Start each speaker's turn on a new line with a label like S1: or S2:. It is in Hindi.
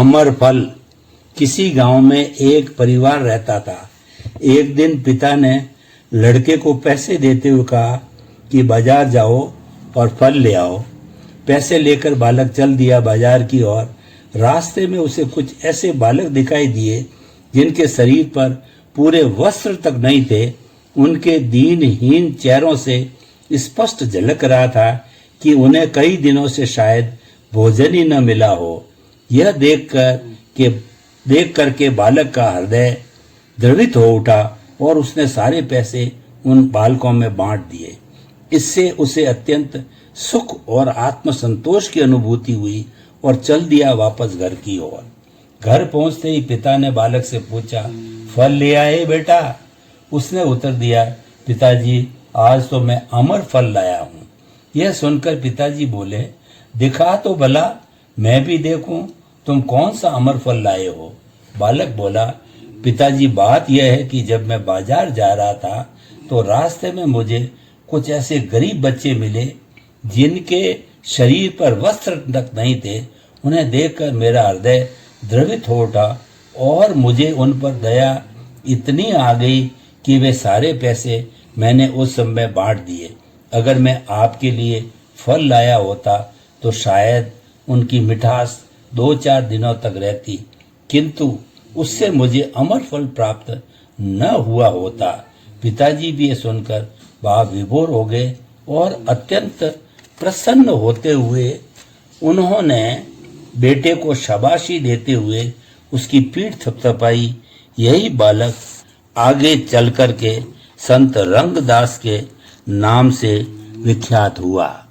S1: अमर फल। किसी गांव में एक परिवार रहता था। एक दिन पिता ने लड़के को पैसे देते हुए कहा कि बाजार जाओ और फल ले आओ। पैसे लेकर बालक चल दिया बाजार की ओर। रास्ते में उसे कुछ ऐसे बालक दिखाई दिए जिनके शरीर पर पूरे वस्त्र तक नहीं थे। उनके दीनहीन चेहरों से स्पष्ट झलक रहा था कि उन्हें कई दिनों से शायद भोजन ही न मिला हो। यह देख कर के बालक का हृदय द्रवित हो उठा और उसने सारे पैसे उन बालकों में बांट दिए। इससे उसे अत्यंत सुख और आत्मसंतोष की अनुभूति हुई और चल दिया वापस घर की ओर। घर पहुंचते ही पिता ने बालक से पूछा, फल ले आए बेटा? उसने उत्तर दिया, पिताजी आज तो मैं अमर फल लाया हूँ। यह सुनकर पिताजी बोले, दिखा तो भला, मैं भी देखूं तुम कौन सा अमर फल लाए हो। बालक बोला, पिताजी बात यह है कि जब मैं बाजार जा रहा था तो रास्ते में मुझे कुछ ऐसे गरीब बच्चे मिले जिनके शरीर पर वस्त्र तक नहीं थे। उन्हें देखकर मेरा हृदय द्रवित हो उठा और मुझे उन पर दया इतनी आ गई कि वे सारे पैसे मैंने उस समय बांट दिए। अगर मैं आपके लिए फल लाया होता तो शायद उनकी मिठास 2-4 दिनों तक रहती, किंतु उससे मुझे अमर फल प्राप्त न हुआ होता। पिताजी भी ये सुनकर भाव विभोर हो गए और अत्यंत प्रसन्न होते हुए उन्होंने बेटे को शाबाशी देते हुए उसकी पीठ थपथपाई। यही बालक आगे चल कर के संत रंगदास के नाम से विख्यात हुआ।